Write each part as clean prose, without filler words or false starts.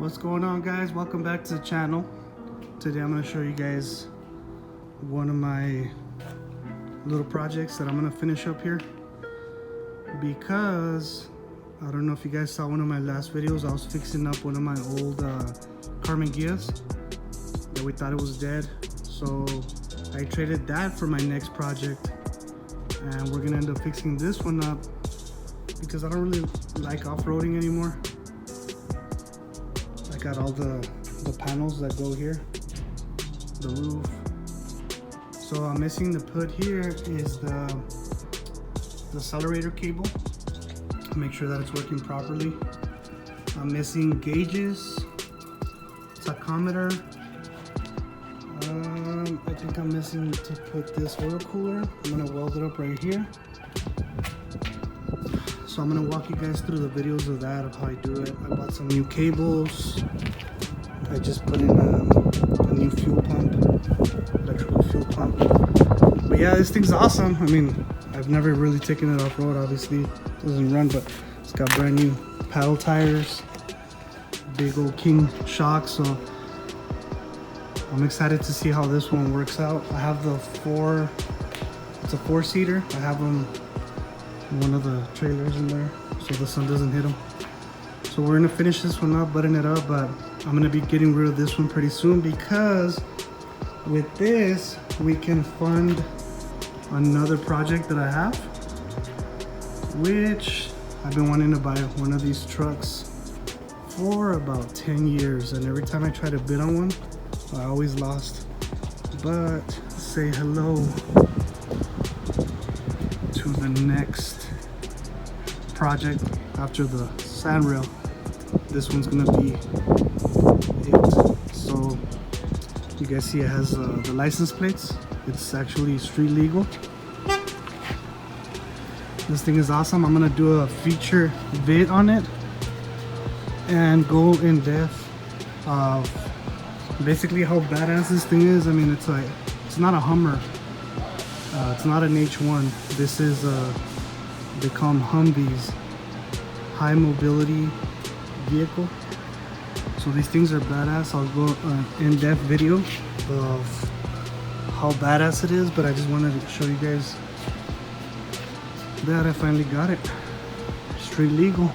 What's going on, guys? Welcome back to the channel. Today I'm going to show you guys one of my little projects that I'm going to finish up here, because I don't know if you guys saw one of my last videos. I was fixing up one of my old Carmen Gias that we thought it was dead, so I traded that for my next project, and we're gonna end up fixing this one up because I don't really like off-roading anymore. I got all the panels that go here, the roof. So I'm missing the put here is the accelerator cable. Make sure that it's working properly. I'm missing gauges, tachometer. I think I'm missing to put this oil cooler. I'm gonna weld it up right here. So I'm gonna walk you guys through the videos of that, of how I do it. I bought some new cables. I just put in a new fuel pump, electrical fuel pump. But yeah, this thing's awesome. I mean, I've never really taken it off-road, obviously. It doesn't run, but it's got brand new paddle tires, big old King shocks. So I'm excited to see how this one works out. I have it's a 4-seater. I have them in one of the trailers in there so the sun doesn't hit them. So we're gonna finish this one up, button it up, but I'm gonna be getting rid of this one pretty soon, because with this we can fund another project that I have, which I've been wanting to buy one of these trucks for about 10 years, and every time I try to bid on one, I always lost. But say hello to the next project after the sandrail. This one's gonna be it. So you guys see it has the license plates. It's actually street legal. This thing is awesome. I'm gonna do a feature vid on it and go in depth of basically how badass this thing is. I mean, it's not a Hummer. It's not an H1. This is they call them Humvees, high mobility vehicle. So these things are badass. I'll go in-depth video of how badass it is, but I just wanted to show you guys that I finally got it street legal.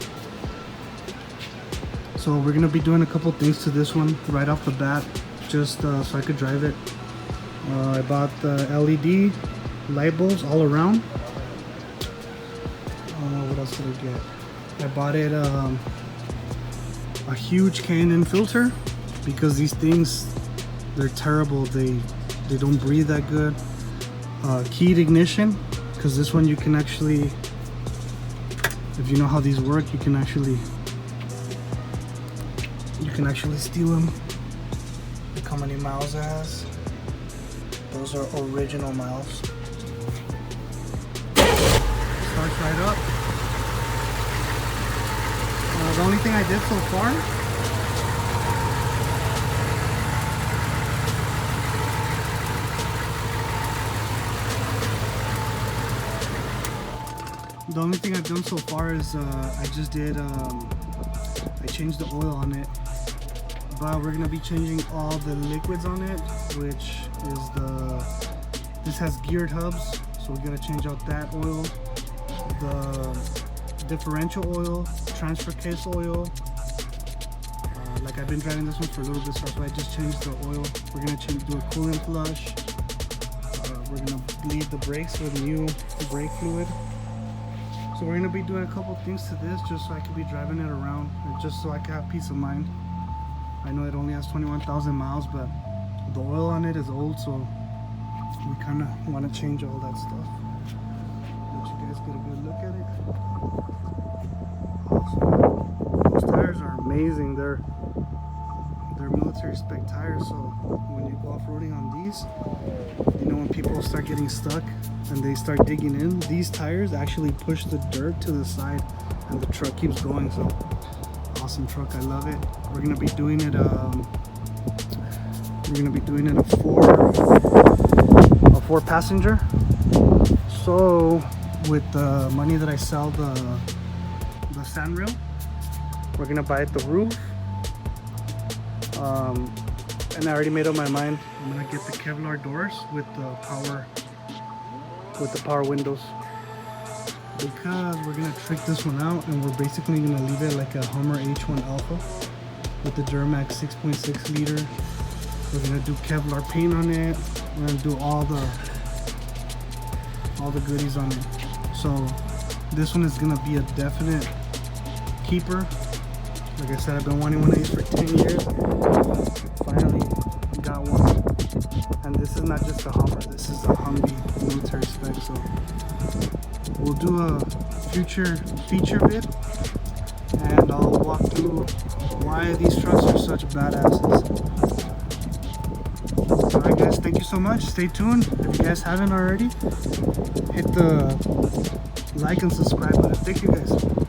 So we're gonna be doing a couple things to this one right off the bat, just so I could drive it. I bought the LED light bulbs all around. What else did I get? I bought it a huge K&N filter, because these things, they're terrible. They don't breathe that good. Keyed ignition, because this one you can actually, if you know how these work, you can actually steal them. Look how many miles it has. Those are original miles. Starts right up. The only thing I did so far I've done so far is I just did I changed the oil on it, but we're gonna be changing all the liquids on it, which is this has geared hubs, so we gotta change out that oil, the differential oil, transfer case oil. Like I've been driving this one for a little bit, so I just changed the oil. We're gonna do a coolant flush. We're gonna bleed the brakes with new brake fluid. So we're gonna be doing a couple things to this, just so I can be driving it around, and just so I can have peace of mind. I know it only has 21,000 miles, but the oil on it is old, so we kind of want to change all that stuff. Let you guys get a good look at it. Awesome. Those tires are amazing. They're military spec tires, so when you go off-roading on these, you know, when people start getting stuck and they start digging in, these tires actually push the dirt to the side and the truck keeps going. So awesome truck, I love it. We're gonna be doing it a 4-passenger. So with the money that I sell the sandrail, we're gonna buy the roof, And I already made up my mind. I'm gonna get the Kevlar doors with the power windows, because we're gonna trick this one out, and we're basically gonna leave it like a Hummer H1 Alpha with the Duramax 6.6 liter. We're gonna do Kevlar paint on it. We're gonna do all the goodies on it. So this one is gonna be a definite keeper. Like I said, I've been wanting one of these for 10 years. Finally got one. And this is not just a Hummer, this is a Humvee military spec. So we'll do a future feature vid, and I'll walk through why these trucks are such badasses. Alright guys, thank you so much. Stay tuned. If you guys haven't already, hit the like and subscribe button. Thank you guys.